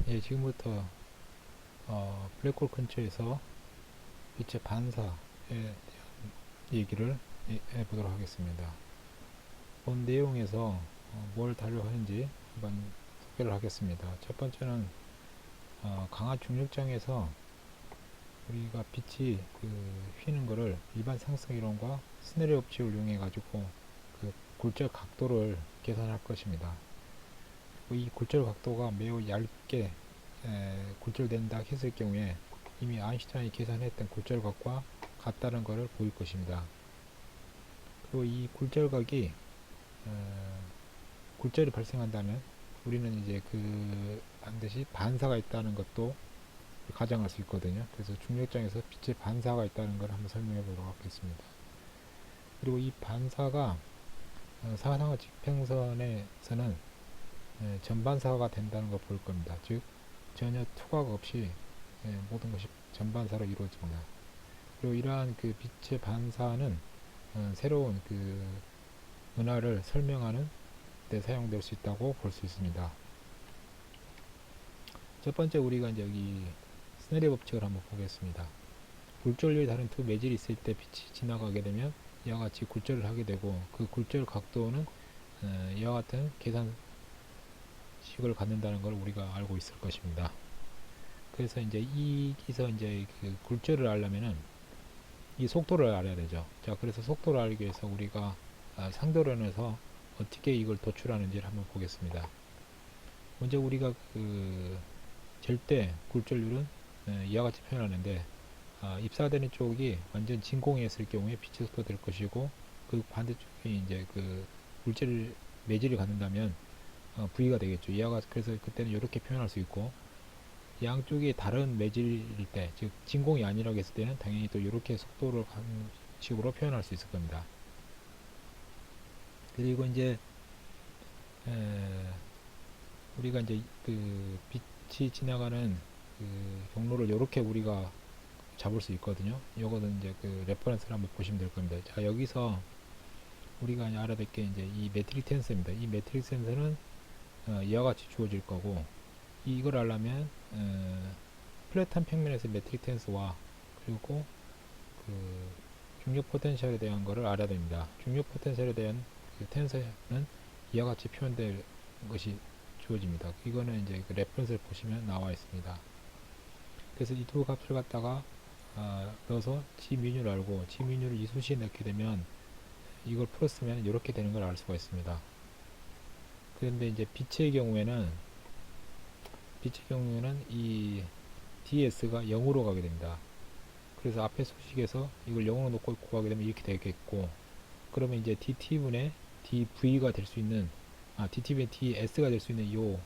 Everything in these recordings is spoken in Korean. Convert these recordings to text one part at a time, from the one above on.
예, 지금부터 블랙홀 근처에서 빛의 반사에 대한 얘기를 해보도록 하겠습니다. 본 내용에서 뭘 다루려 하는지 한번 소개를 하겠습니다. 첫 번째는 강화 중력장에서 우리가 빛이 휘는 거를 일반 상승 이론과 스네리오 법칙을 이용해 가지고 그 굴절 각도를 계산할 것입니다. 이 굴절 각도가 매우 얇게 굴절된다 했을 경우에 이미 아인슈타인이 계산했던 굴절각과 같다는 것을 보일 것입니다. 그리고 이 굴절각이 굴절이 발생한다면 우리는 이제 반드시 반사가 있다는 것도 가정할 수 있거든요. 그래서 중력장에서 빛의 반사가 있다는 걸 한번 설명해 보도록 하겠습니다. 그리고 이 반사가 사상의 지평선에서는 전반사가 된다는 걸 볼 겁니다. 즉 전혀 투각 없이 모든 것이 전반사로 이루어집니다. 그리고 이러한 빛의 반사는 새로운 은하를 설명하는 데 사용될 수 있다고 볼 수 있습니다. 첫 번째 우리가 이제 여기 스네리 법칙을 한번 보겠습니다. 굴절률이 다른 두 매질이 있을 때 빛이 지나가게 되면 이와 같이 굴절을 하게 되고 그 굴절 각도는 이와 같은 계산식을 갖는다는 걸 우리가 알고 있을 것입니다. 그래서 이제 여기서 이제 굴절을 하려면은 이 속도를 알아야 되죠. 자, 그래서 속도를 알기 위해서 우리가 상도론에서 어떻게 이걸 도출하는지를 한번 보겠습니다. 먼저 우리가 절대 굴절률은 이와 같이 표현하는데 입사되는 쪽이 완전 진공이었을 경우에 빛의 속도 될 것이고 그 반대쪽이 이제 굴절 매질을 갖는다면 V가 되겠죠. 그래서 그때는 이렇게 표현할 수 있고 양쪽이 다른 매질일 때, 즉 진공이 아니라고 했을 때는 당연히 또 이렇게 속도를 한 식으로 표현할 수 있을 겁니다. 그리고 이제 우리가 이제 빛이 지나가는 경로를 이렇게 우리가 잡을 수 있거든요. 이거는 이제 레퍼런스를 한번 보시면 될 겁니다. 자, 여기서 우리가 알아야 될 게 이제 이 매트릭 텐서입니다. 이 매트릭 텐서는 이와 같이 주어질 거고 이걸 하려면 플랫한 평면에서 매트릭 텐서와 그리고 중력 포텐셜에 대한 것을 알아야 됩니다. 중력 포텐셜에 대한 텐서는 이와 같이 표현될 것이 주어집니다. 이거는 이제 레퍼런스를 보시면 나와 있습니다. 그래서 이 두 값을 갖다가 넣어서 G미뉴를 알고 G미뉴를 이 수식에 넣게 되면 이걸 풀었으면 이렇게 되는 걸 알 수가 있습니다. 그런데 이제 빛의 경우에는 이 ds가 0으로 가게 됩니다. 그래서 앞에 수식에서 이걸 0으로 놓고 구하게 되면 이렇게 되겠고 그러면 이제 dt분의 dv가 될 수 있는 dt분의 ds가 될 수 있는 요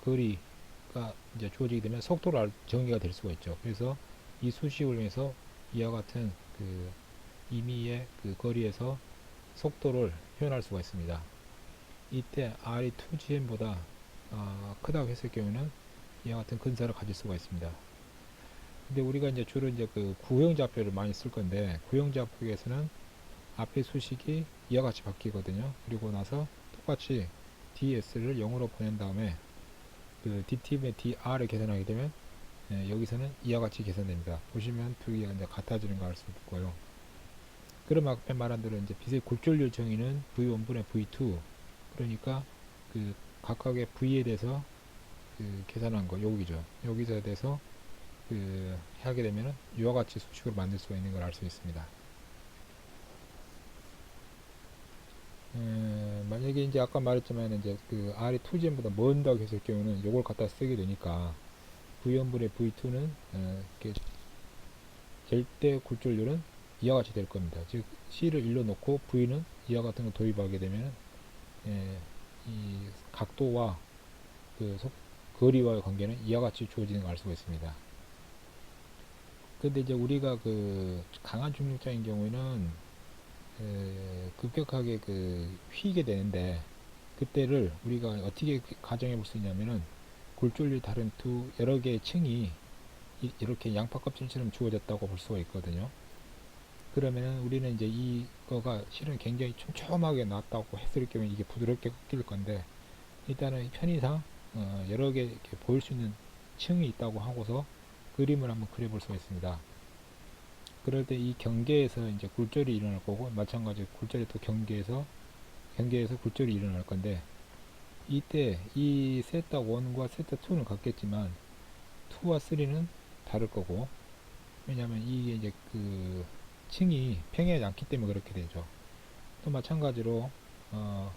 거리가 이제 주어지게 되면 속도로 정의가 될 수가 있죠. 그래서 이 수식을 이용해서 이와 같은 임의의 거리에서 속도를 표현할 수가 있습니다. 이때 r이 2gm보다 크다고 했을 경우는 이와 같은 근사를 가질 수가 있습니다. 근데 우리가 이제 주로 이제 구형좌표를 많이 쓸 건데 구형좌표에서는 앞에 수식이 이와 같이 바뀌거든요. 그리고 나서 똑같이 ds를 0으로 보낸 다음에 dt분의 dr을 계산하게 되면 여기서는 이와 같이 계산됩니다. 보시면 두 개가 이제 같아지는 거 알 수 있고요. 그럼 앞에 말한 대로 이제 빛의 굴절률 정의는 v1분의 v2 그러니까 각각의 v에 대해서 계산한 거 여기죠. 여기서 대해서 하게 되면은 이와 같이 수식으로 만들 수가 있는 걸 알 수 있습니다. 만약에 이제 아까 말했지만 이제 R이 2g보다 먼다고 했을 경우는 이걸 갖다 쓰게 되니까 V1분의 V2는 절대 굴절률은 이와 같이 될 겁니다. 즉 C를 1로 놓고 V는 이와 같은 거 도입하게 되면 이 각도와 거리와의 관계는 이와 같이 주어지는 걸 알 수가 있습니다. 근데 이제 우리가 강한 중력자인 경우에는 급격하게 휘게 되는데 그때를 우리가 어떻게 가정해 볼 수 있냐면은 굴절률이 다른 여러 개의 층이 이렇게 양파 껍질처럼 주어졌다고 볼 수가 있거든요. 그러면은 우리는 이제 이거가 실은 굉장히 촘촘하게 나왔다고 했을 경우에 이게 부드럽게 꺾일 건데 일단은 편의상 여러 개 이렇게 보일 수 있는 층이 있다고 하고서 그림을 한번 그려볼 수가 있습니다. 그럴 때 이 경계에서 이제 굴절이 일어날 거고, 마찬가지로 굴절이 또 경계에서 굴절이 일어날 건데, 이때 이 세타 1과 세타 2는 같겠지만 2와 3는 다를 거고, 왜냐하면 이게 이제 그 층이 평행하지 않기 때문에 그렇게 되죠. 또 마찬가지로 3와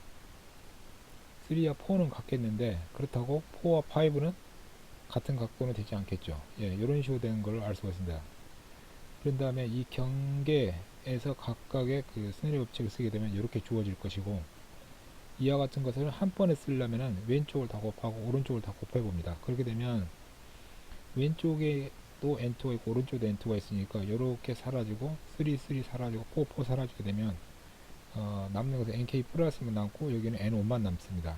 4는 같겠는데, 그렇다고 4와 5는 같은 각도는 되지 않겠죠. 예, 이런 식으로 되는 걸 알 수가 있습니다. 그런 다음에 이 경계에서 각각의 그 스네리 법칙을 쓰게 되면 이렇게 주어질 것이고, 이와 같은 것을 한 번에 쓰려면은 왼쪽을 다 곱하고 오른쪽을 다 곱해 봅니다. 그렇게 되면 왼쪽에도 n2가 있고 오른쪽에도 n2가 있으니까 이렇게 사라지고 3, 3 사라지고 4, 4 사라지게 되면 남는 것은 nk 플러스만 남고 여기는 n5만 남습니다.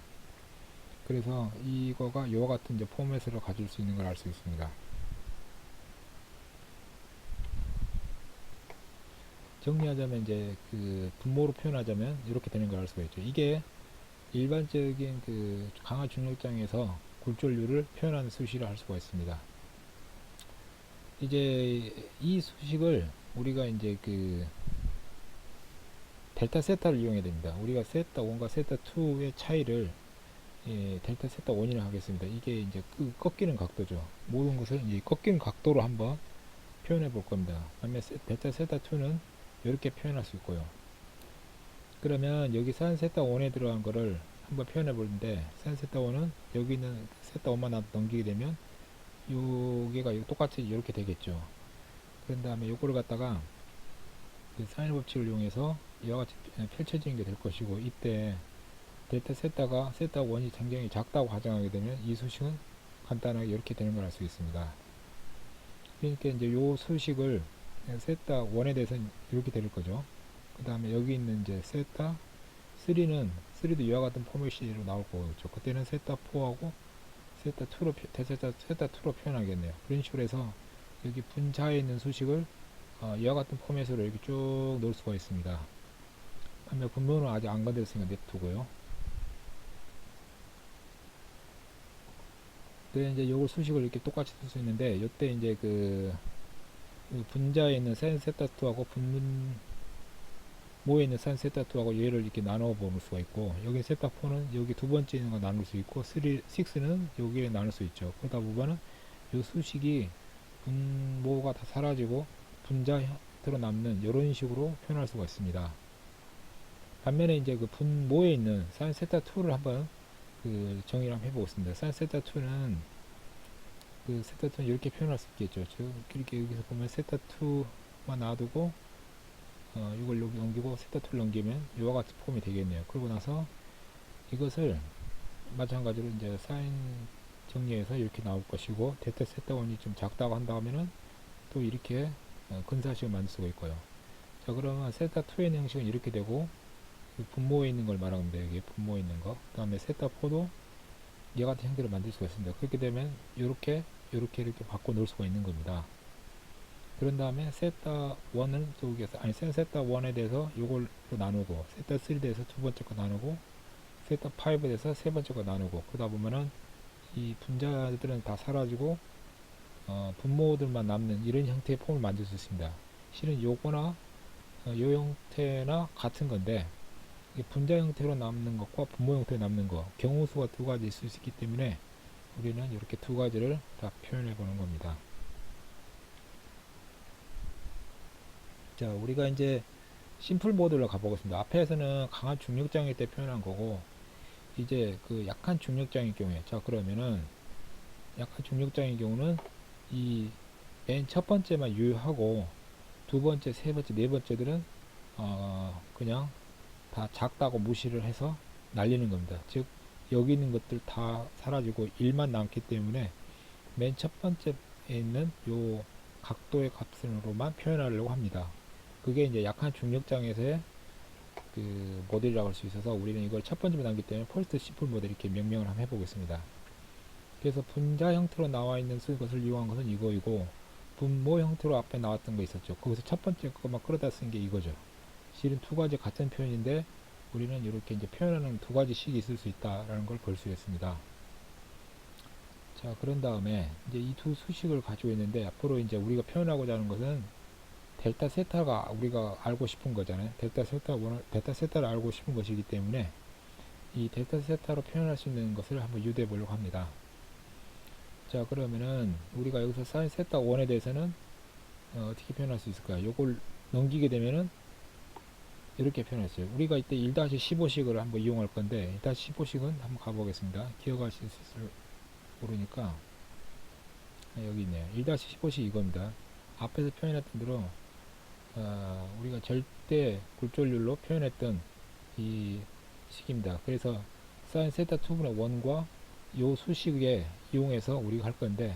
그래서 이거가 이와 같은 이제 포맷으로 가질 수 있는 걸 알 수 있습니다. 정리하자면 이제 그 분모로 표현하자면 이렇게 되는 걸 알 수가 있죠. 이게 일반적인 그 강화 중력장에서 굴절률을 표현하는 수식이라 할 수가 있습니다. 이제 이 수식을 우리가 이제 그 델타 세타를 이용해야 됩니다. 우리가 세타 1과 세타 2의 차이를 델타 세타 1이라 하겠습니다. 이게 이제 그 꺾이는 각도죠. 모든 것을 이제 꺾이는 각도로 한번 표현해 볼 겁니다. 다음에 델타 세타 2는 이렇게 표현할 수 있고요. 그러면 여기 산 세타 1에 들어간 거를 한번 표현해 보는데, 산 세타 1은 여기 있는 세타 1만 넘기게 되면 여기가 똑같이 이렇게 되겠죠. 그런 다음에 요거를 갖다가 그 사인 법칙을 이용해서 이와 같이 펼쳐지는 게 될 것이고, 이때 델타 세타가 세타 1이 굉장히 작다고 가정하게 되면 이 수식은 간단하게 이렇게 되는 걸 알 수 있습니다. 그러니까 이제 요 수식을 세타 1에 대해서는 이렇게 될 거죠. 그 다음에 여기 있는 이제 세타 3도 이와 같은 포맷으로 나올 거겠죠. 그때는 세타 4하고 세타 2로 세타 2로 표현하겠네요. 그런 식으로 해서 여기 분자에 있는 수식을 이와 같은 포맷으로 이렇게 쭉 넣을 수가 있습니다. 반면 분모는 아직 안 건드렸으니까 냅두고요. 그래 이제 요걸 수식을 이렇게 똑같이 쓸 수 있는데, 요때 이제 그 분자에 있는 sin 세타 2하고 분모에 있는 sin 세타 2하고 얘를 이렇게 나눠 볼 수가 있고, 여기 세타 4는 여기 두 번째 있는 거 나눌 수 있고 6는 여기에 나눌 수 있죠. 그러다 보면은 요 수식이 분모가 다 사라지고 분자 형태로 남는 이런 식으로 표현할 수가 있습니다. 반면에 이제 그 분모에 있는 sin 세타 2를 한번 그 정의를 한번 해보겠습니다. sin 세타 2는 그 세타 2는 이렇게 표현할 수 있겠죠. 즉 이렇게 여기서 보면 세타 2만 놔두고 이걸 여기 넘기고 세타 2를 넘기면 이와 같은 폼이 되겠네요. 그러고 나서 이것을 마찬가지로 이제 사인 정리해서 이렇게 나올 것이고, 델타 세타 1이 좀 작다고 한다 하면은 또 이렇게 근사식을 만들 수가 있고요. 자, 그러면 세타 2의 형식은 이렇게 되고, 분모에 있는 걸 말합니다. 여기 분모에 있는 거. 그 다음에 세타 4도 이와 같은 형태를 만들 수가 있습니다. 그렇게 되면 이렇게 바꿔 놓을 수가 있는 겁니다. 그런 다음에 세타 1은 저기에서 세타 1에 대해서 이걸로 나누고, 세타 3에 대해서 두 번째 거 나누고, 세타 5에 대해서 세 번째 거 나누고, 그러다 보면은 이 분자들은 다 사라지고 분모들만 남는 이런 형태의 폼을 만들 수 있습니다. 실은 요거나 요 형태나 같은 건데, 분자 형태로 남는 것과 분모 형태로 남는 것, 경우수가 두 가지 있을 수 있기 때문에 우리는 이렇게 두 가지를 다 표현해 보는 겁니다. 자, 우리가 이제 심플 모드로 가보겠습니다. 앞에서는 강한 중력장일 때 표현한 거고, 이제 그 약한 중력장일 경우에, 자, 그러면은 약한 중력장의 경우는 이 맨 첫 번째만 유효하고, 두 번째, 세 번째, 네 번째들은 그냥 다 작다고 무시를 해서 날리는 겁니다. 즉 여기 있는 것들 다 사라지고 1만 남기 때문에 맨 첫 번째에 있는 요 각도의 값으로만 표현하려고 합니다. 그게 이제 약한 중력장에서의 그 모델이라고 할 수 있어서 우리는 이걸 첫 번째만 남기 때문에 폴스트 심플 모델 이렇게 명명을 한번 해보겠습니다. 그래서 분자 형태로 나와 있는 것을 이용한 것은 이거이고, 분모 형태로 앞에 나왔던 거 있었죠. 거기서 첫 번째 거만 끌어다 쓴 게 이거죠. 실은 두 가지 같은 표현인데 우리는 이렇게 이제 표현하는 두 가지 식이 있을 수 있다라는 걸 볼 수 있습니다. 자, 그런 다음에 이제 이 두 수식을 가지고 있는데 앞으로 이제 우리가 표현하고자 하는 것은 델타 세타가 우리가 알고 싶은 거잖아요. 델타 세타를 알고 싶은 것이기 때문에 이 델타 세타로 표현할 수 있는 것을 한번 유도해 보려고 합니다. 자, 그러면은 우리가 여기서 사인 세타 1에 대해서는 어떻게 표현할 수 있을까요? 요걸 넘기게 되면은 이렇게 표현했어요. 우리가 이때 1-15식을 한번 이용할 건데 1-15식은 한번 가보겠습니다. 기억할 수 있을 모르니까 여기 있네요. 1-15식 이겁니다. 앞에서 표현했던 대로 우리가 절대 굴절률로 표현했던 이 식입니다. 그래서 sin 세타 2분의 1과 요 수식에 이용해서 우리가 할 건데,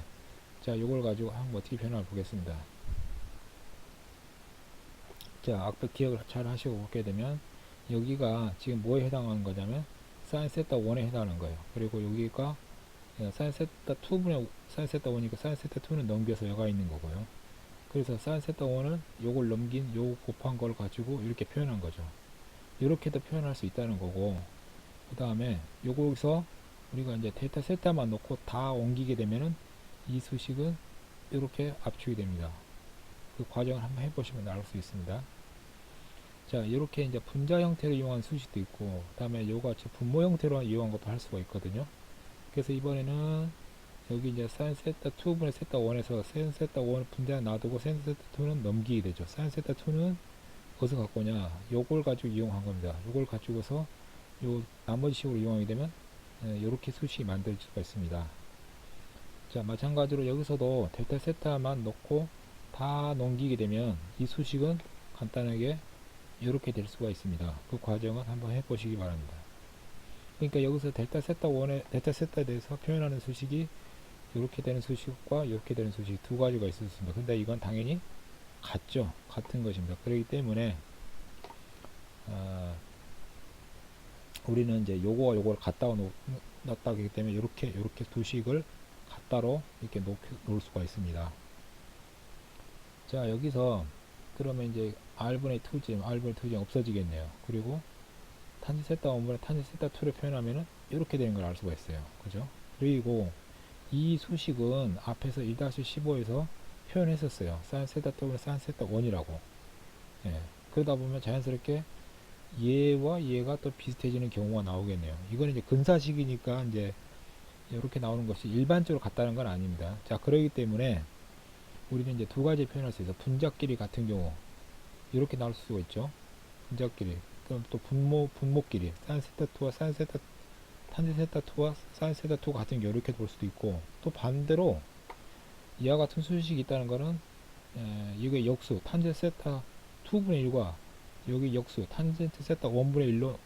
자, 요걸 가지고 한번 어떻게 변화를 보겠습니다. 자, 앞에 기억을 잘 하시고 보게 되면 여기가 지금 뭐에 해당하는 거냐면 sin 세타 1에 해당하는 거예요. 그리고 여기가 sin 세타 2분의 sin 세타 1이니까 sin 세타 2는 넘겨서 여가 있는 거고요. 그래서 sin 세타 1은 요걸 넘긴 요 곱한 걸 가지고 이렇게 표현한 거죠. 이렇게도 표현할 수 있다는 거고, 그 다음에 요거에서 우리가 이제 데이터 세타만 놓고 다 옮기게 되면은 이 수식은 이렇게 압축이 됩니다. 그 과정을 한번 해보시면 알 수 있습니다. 자, 이렇게 이제 분자 형태로 이용한 수식도 있고, 그 다음에 요거 분모 형태로 이용한 것도 할 수가 있거든요. 그래서 이번에는 여기 이제 sin 세타 2분의 세타 1에서 sin 세타 1 분자 놔두고 sin 세타 2는 넘기게 되죠. sin 세타 2는 어디서 갖고 오냐? 요걸 가지고 이용한 겁니다. 요걸 가지고서 요 나머지 식으로 이용하게 되면 이렇게 수식이 만들 수가 있습니다. 자, 마찬가지로 여기서도 델타 세타만 넣고 다 넘기게 되면 이 수식은 간단하게 이렇게 될 수가 있습니다. 그 과정은 한번 해보시기 바랍니다. 그러니까 여기서 델타 세타에 대해서 표현하는 수식이 이렇게 되는 수식과 이렇게 되는 수식 두 가지가 있을 수 있습니다. 근데 이건 당연히 같죠. 같은 것입니다. 그렇기 때문에 우리는 이제 요거와 요거를 갖다 놨다 하기 때문에 이렇게 두 식을 갖다로 이렇게 놓을 수가 있습니다. 자, 여기서 그러면 이제 r분의 2점, r분의 2점 없어지겠네요. 그리고 탄지 세타 1분의 탄지 세타 2를 표현하면은 이렇게 되는 걸 알 수가 있어요. 그죠? 그리고 이 수식은 앞에서 1-15에서 표현했었어요. sin 세타 2분의 sin 세타 1이라고. 예. 그러다 보면 자연스럽게 얘와 얘가 또 비슷해지는 경우가 나오겠네요. 이거는 이제 근사식이니까 이제 이렇게 나오는 것이 일반적으로 같다는 건 아닙니다. 자, 그러기 때문에 우리는 이제 두 가지 표현할 수 있어. 분자끼리 같은 경우 이렇게 나올 수가 있죠. 분자끼리. 그럼 또 분모끼리 sin 세타 2와 sin 세타 탄지 세타 2와 sin 세타 2 같은 경우 이렇게 볼 수도 있고, 또 반대로 이와 같은 수식이 있다는 것은 이게 역수 탄지 세타 2분의 1과 여기 역수 탄젠트 세타 1분의 1로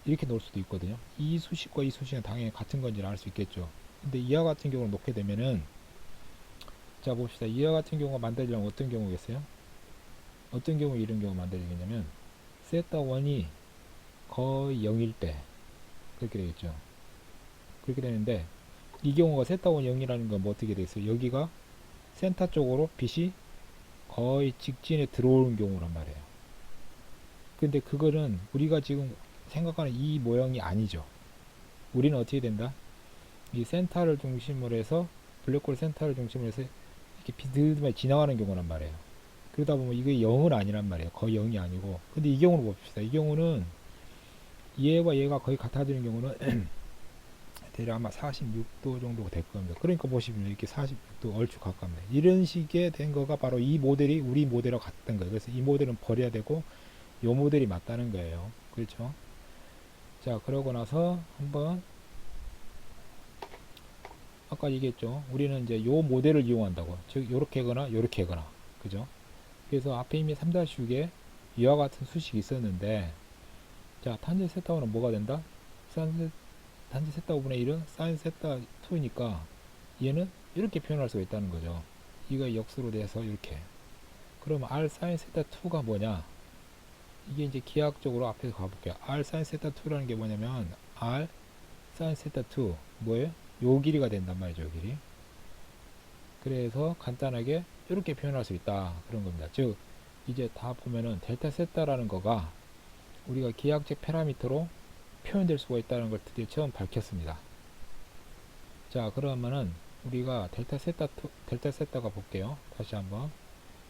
이렇게 놓을 수도 있거든요. 이 수식과 이 수식은 당연히 같은 건지를 알 수 있겠죠. 근데 이와 같은 경우를 놓게 되면은, 자, 봅시다. 이와 같은 경우가 만들려면 어떤 경우겠어요? 어떤 경우 이런 경우 만들겠냐면 세타 1이 거의 0일 때 그렇게 되겠죠. 그렇게 되는데 이 경우가 세타 1 0이라는 건 뭐 어떻게 되겠어요? 여기가 센터 쪽으로 빛이 거의 직진에 들어오는 경우란 말이에요. 근데 그거는 우리가 지금 생각하는 이 모양이 아니죠. 우리는 어떻게 된다? 이 센터를 중심으로 해서 블랙홀 센터를 중심으로 해서 이렇게 비스듬하게 지나가는 경우란 말이에요. 그러다 보면 이게 0은 아니란 말이에요. 거의 0이 아니고. 근데 이 경우를 봅시다. 이 경우는 얘와 얘가 거의 같아지는 경우는 대략 아마 46도 정도가 될 겁니다. 그러니까 보시면 이렇게 46도 얼추 가깝네. 이런 식의 된 거가 바로 이 모델이 우리 모델하고 같은 거예요. 그래서 이 모델은 버려야 되고 요 모델이 맞다는 거예요. 그렇죠? 자, 그러고 나서 한번 아까 얘기했죠. 우리는 이제 요 모델을 이용한다고. 즉 요렇게 하거나 요렇게 하거나. 그죠? 그래서 앞에 이미 3-6에 이와 같은 수식이 있었는데, 자, 탄젠 세타1은 뭐가 된다? 탄젠 세타 5분의 1은 사인 세타 2니까 얘는 이렇게 표현할 수가 있다는 거죠. 이거 역수로 돼서 이렇게. 그럼 r 사인 세타 2가 뭐냐? 이게 이제 기하학적으로 앞에서 가볼게요. r 사인 세타 2라는 게 뭐냐면 r 사인 세타 2 뭐예요? 요 길이가 된단 말이죠. 요 길이. 그래서 간단하게 이렇게 표현할 수 있다 그런 겁니다. 즉 이제 다 보면은 델타 세타라는 거가 우리가 기하학적 파라미터로 표현될 수가 있다는 걸 드디어 처음 밝혔습니다. 자, 그러면은 우리가 델타 세타가 볼게요. 다시 한번.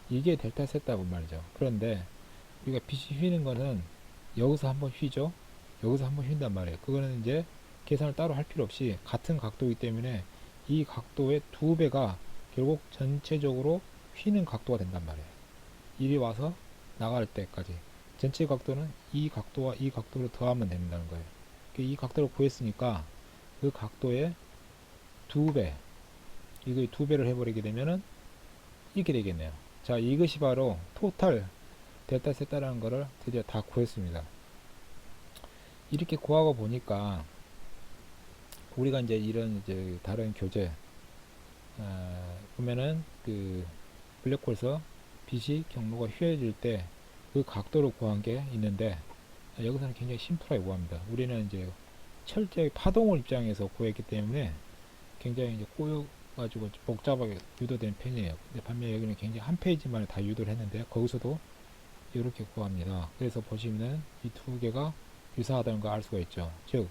이게 델타 세타분 말이죠. 그런데 우리가 빛이 휘는 거는 여기서 한번 휘죠. 여기서 한번 휜단 말이에요. 그거는 이제 계산을 따로 할 필요 없이 같은 각도이기 때문에 이 각도의 2배가 결국 전체적으로 휘는 각도가 된단 말이에요. 이리 와서 나갈 때까지 전체 각도는 이 각도와 이 각도를 더하면 된다는 거예요. 이 각도를 구했으니까 그 각도의 2배, 이거 2배를 해버리게 되면은 이렇게 되겠네요. 자, 이것이 바로 토탈 델타 세타라는 거를 드디어 다 구했습니다. 이렇게 구하고 보니까 우리가 이제 이런 이제 다른 교재 보면은 그 블랙홀에서 빛이 경로가 휘어질 때 그 각도를 구한 게 있는데 여기서는 굉장히 심플하게 구합니다. 우리는 이제 철저히 파동을 입장에서 구했기 때문에 굉장히 이제 꼬여가지고 복잡하게 유도된 편이에요. 근데 반면 여기는 굉장히 한 페이지만에 다 유도를 했는데 거기서도 이렇게 구합니다. 그래서 보시면은 이 두 개가 유사하다는 걸 알 수가 있죠. 즉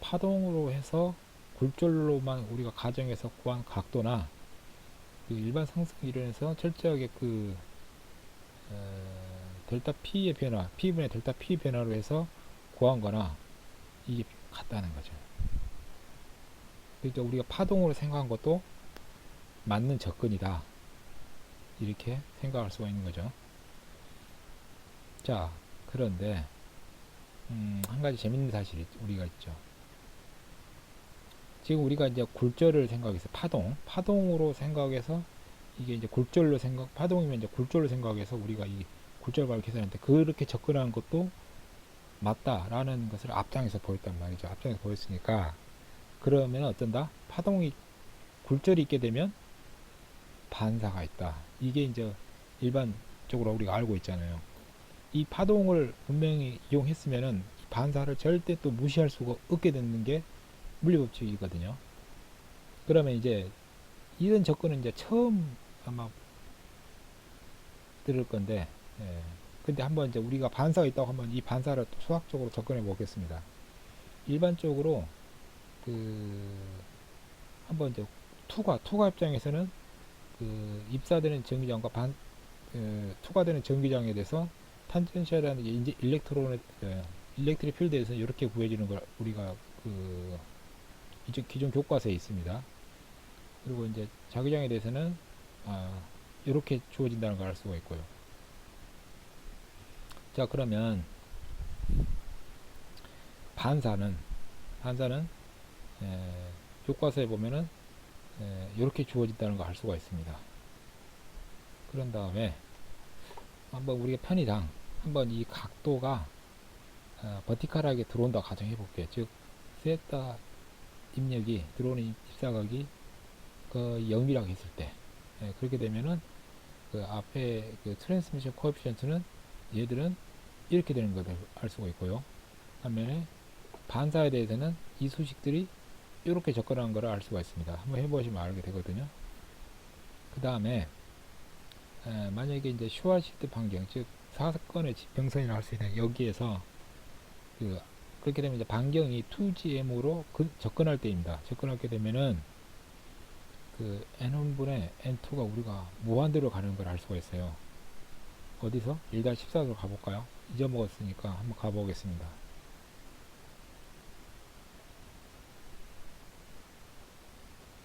파동으로 해서 굴절로만 우리가 가정해서 구한 각도나 그 일반 상승 이론에서 철저하게 그 델타 P의 변화, P분의 델타 P 변화로 해서 구한 거나 이게 같다는 거죠. 그러니까 우리가 파동으로 생각한 것도 맞는 접근이다. 이렇게 생각할 수가 있는 거죠. 자, 그런데 한 가지 재밌는 사실이 우리가 있죠. 지금 우리가 이제 굴절을 생각해서 파동으로 생각해서 이게 이제 파동이면 이제 굴절로 생각해서 우리가 이 굴절각을 계산했는데 그렇게 접근하는 것도 맞다라는 것을 앞장에서 보였단 말이죠. 앞장에서 보였으니까 그러면 어떤다? 파동이 굴절이 있게 되면 반사가 있다. 이게 이제 일반적으로 우리가 알고 있잖아요. 이 파동을 분명히 이용했으면은 반사를 절대 또 무시할 수가 없게 되는 게 물리법칙이거든요. 그러면 이제 이런 접근은 이제 처음 아마 들을 건데, 예. 근데 한번 이제 우리가 반사가 있다고 하면 이 반사를 또 수학적으로 접근해 보겠습니다. 일반적으로 그 한번 이제 투과 입장에서는 그 입사되는 전기장과 투과되는 전기장에 대해서 탄젠셜이라는 이제 일렉트릭 필드에서 이렇게 구해지는 걸 우리가 그 기존 교과서에 있습니다. 그리고 이제 자기장에 대해서는 이렇게 주어진다는 걸 알 수가 있고요. 자, 그러면 반사는 교과서에 보면은 이렇게 주어진다는 걸 알 수가 있습니다. 그런 다음에 한번 우리가 편의상 한번 이 각도가 버티컬하게 들어온다 가정해 볼게요. 즉 세타 입력이 들어오는 입사각이 그 0이라고 했을 때 그렇게 되면은 그 앞에 그 트랜스미션 코에피션트는 얘들은 이렇게 되는 것을 알 수가 있고요. 반면에 반사에 대해서는 이 수식들이 이렇게 접근하는 것을 알 수가 있습니다. 한번 해보시면 알게 되거든요. 그 다음에 만약에 이제 슈왈시트 반경, 즉 사건의 지평선이라고 할 수 있는 여기에서 그렇게 되면 이제 반경이 2gm으로 접근할 때입니다. 접근하게 되면은 그 n1분의 n2가 우리가 무한대로 가는 걸 알 수가 있어요. 어디서? 1-14로 가볼까요? 잊어먹었으니까 한번 가보겠습니다.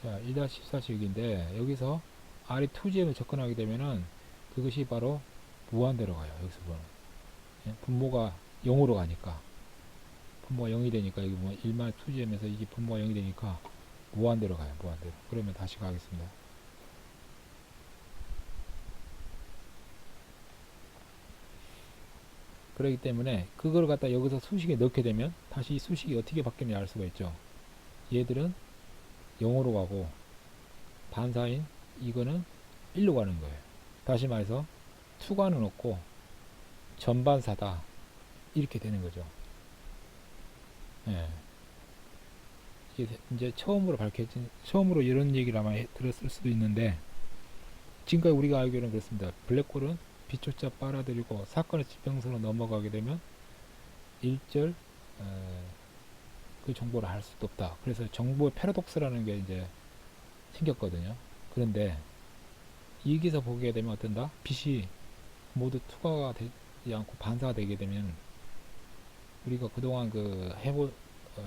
자, 1-14식인데 여기서 R이 2g에 접근하게 되면은 그것이 바로 무한대로 가요. 여기서 보면 분모가 0으로 가니까 분모가 0이 되니까 여기 뭐 1만 2g에서 이게 분모가 0이 되니까 무한대로 가요. 무한대로. 그러면 다시 가겠습니다. 그렇기 때문에 그걸 갖다 여기서 수식에 넣게 되면 다시 이 수식이 어떻게 바뀌는지 알 수가 있죠. 얘들은 0으로 가고 반사인 이거는 1로 가는 거예요. 다시 말해서 투과는 없고 전반사다 이렇게 되는 거죠. 예. 이게 이제 처음으로 이런 얘기를 아마 들었을 수도 있는데 지금까지 우리가 알기로는 그렇습니다. 블랙홀은 빛조차 빨아들이고 사건의 지평선으로 넘어가게 되면 일절 그 정보를 알 수도 없다. 그래서 정보의 패러독스라는 게 이제 생겼거든요. 그런데 여기서 보게 되면 어떤다? 빛이 모두 투과가 되지 않고 반사가 되게 되면 우리가 그동안 그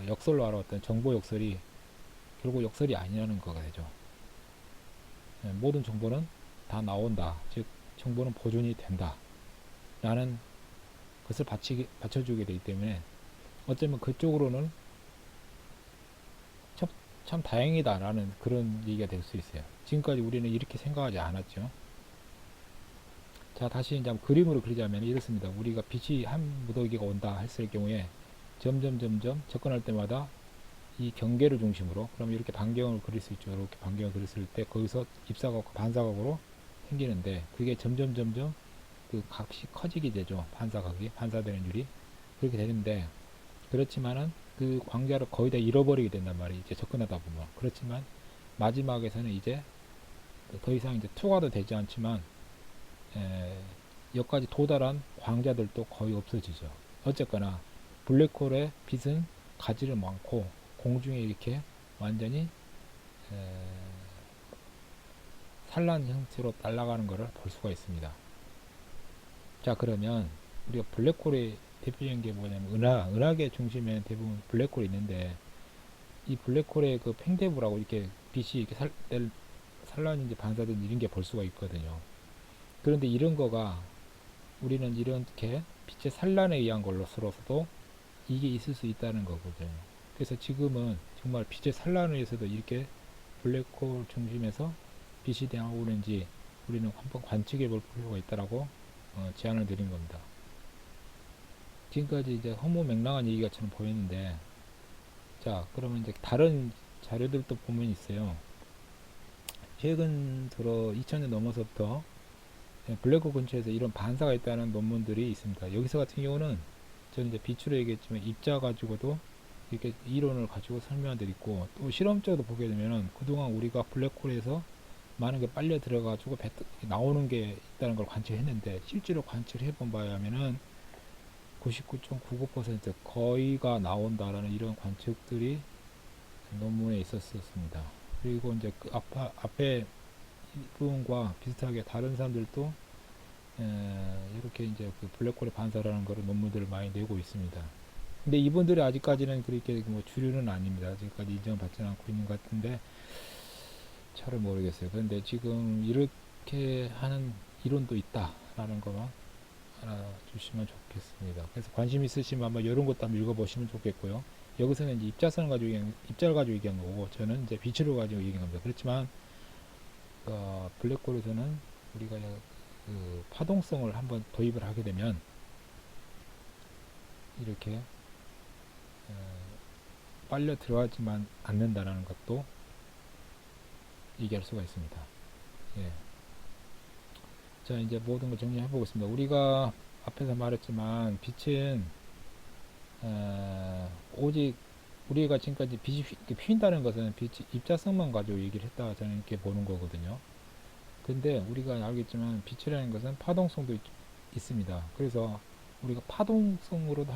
역설로 알아왔던 정보 역설이 결국 역설이 아니라는 거가 되죠. 모든 정보는 다 나온다. 즉 정보는 보존이 된다. 라는 것을 받쳐주게 되기 때문에 어쩌면 그쪽으로는 참 다행이다라는 그런 얘기가 될 수 있어요. 지금까지 우리는 이렇게 생각하지 않았죠. 자, 다시 이제 그림으로 그리자면 이렇습니다. 우리가 빛이 한 무더기가 온다 했을 경우에 점점 접근할 때마다 이 경계를 중심으로 그럼 이렇게 반경을 그릴 수 있죠. 이렇게 반경을 그렸을 때 거기서 입사각과 반사각으로 생기는데 그게 점점 그 값이 커지게 되죠. 반사각이 반사되는 율이 그렇게 되는데 그렇지만은 그 광자를 거의 다 잃어버리게 된단 말이에요. 이제 접근하다 보면 그렇지만 마지막에서는 이제 더 이상 이제 투과도 되지 않지만 여기까지 도달한 광자들도 거의 없어지죠. 어쨌거나 블랙홀의 빛은 가지를 많고 공중에 이렇게 완전히 산란 형태로 날아가는 것을 볼 수가 있습니다. 자, 그러면 우리가 블랙홀의 대표적인 게 뭐냐면 은하계 중심에 대부분 블랙홀이 있는데 이 블랙홀의 그 팽대부라고 이렇게 빛이 이렇게 산란인지 반사든지 이런 게 볼 수가 있거든요. 그런데 이런 거가 우리는 이렇게 빛의 산란에 의한 걸로서도 이게 있을 수 있다는 거거든요. 그래서 지금은 정말 빛의 산란에 의해서도 이렇게 블랙홀 중심에서 빛이 나오는지 우리는 한번 관측해 볼 필요가 있다라고 제안을 드린 겁니다. 지금까지 이제 허무맹랑한 얘기가처럼 보였는데, 자, 그러면 이제 다른 자료들도 보면 있어요. 최근 들어 2000년 넘어서부터 블랙홀 근처에서 이런 반사가 있다는 논문들이 있습니다. 여기서 같은 경우는 저는 이제 비추로 얘기했지만 입자 가지고도 이렇게 이론을 가지고 설명들이 있고 또 실험적으로 보게 되면은 그동안 우리가 블랙홀에서 많은 게 빨려 들어가지고 나오는 게 있다는 걸 관측했는데 실제로 관측을 해본 바에 하면은 99.99% 거의가 나온다라는 이런 관측들이 논문에 있었습니다. 그리고 이제 그 앞에 부분과 비슷하게 다른 사람들도 이렇게 이제 그 블랙홀의 반사라는 거를 논문들을 많이 내고 있습니다. 근데 이분들이 아직까지는 그렇게 뭐 주류는 아닙니다. 아직까지 인정받지 않고 있는 것 같은데 잘 모르겠어요. 그런데 지금 이렇게 하는 이론도 있다라는 것만 알아주시면 좋겠습니다. 그래서 관심 있으시면 한번 이런 것도 한번 읽어보시면 좋겠고요. 여기서는 이제 입자를 가지고 얘기한 거고 저는 이제 빛을 가지고 얘기한 겁니다. 그렇지만 블랙홀에서는 우리가 그 파동성을 한번 도입을 하게 되면 이렇게 빨려 들어가지만 않는다라는 것도 얘기할 수가 있습니다. 예. 자, 이제 모든 걸 정리해 보겠습니다. 우리가 앞에서 말했지만 빛은 오직 우리가 지금까지 빛이 휜다는 것은 빛이 입자성만 가지고 얘기를 했다 저는 이렇게 보는 거거든요. 근데 우리가 알겠지만 빛이라는 것은 파동성도 있습니다. 그래서 우리가 파동성으로도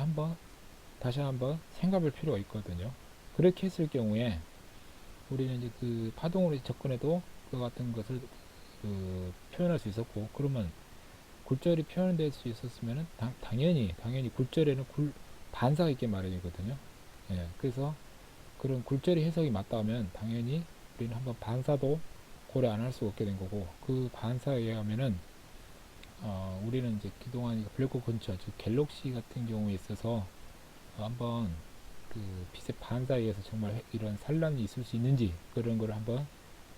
다시 한번 생각할 필요가 있거든요. 그렇게 했을 경우에 우리는 이제 그 파동으로 접근해도 그 같은 것을 표현할 수 있었고 그러면 굴절이 표현될 수 있었으면 당연히 굴절에는 반사가 있게 마련이거든요. 예, 그래서 그런 굴절의 해석이 맞다면 당연히 우리는 한번 반사도 고려 안 할 수 없게 된 거고 그 반사에 의하면은 우리는 이제 그동안 블랙홀 근처 즉 갤럭시 같은 경우에 있어서 한번 그 빛의 반사에 의해서 정말 이런 산란이 있을 수 있는지 그런 거를 한번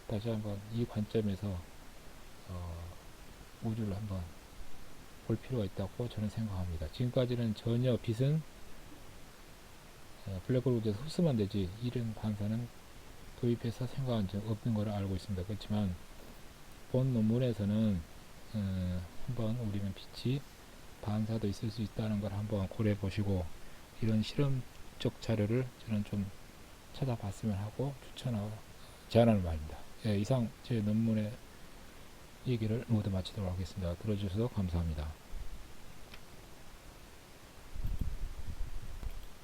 다시 한번 이 관점에서 우주를 한번 볼 필요가 있다고 저는 생각합니다. 지금까지는 전혀 빛은 블랙홀 우주에서 흡수만 되지 이런 반사는 도입해서 생각한 적 없는 걸 알고 있습니다. 그렇지만 본 논문에서는 한번 우리는 빛이 반사도 있을 수 있다는 걸 한번 고려해 보시고 이런 실험적 자료를 저는 좀 찾아봤으면 하고 제안하는 말입니다. 예, 이상 제 논문의 얘기를 모두 마치도록 하겠습니다. 들어주셔서 감사합니다.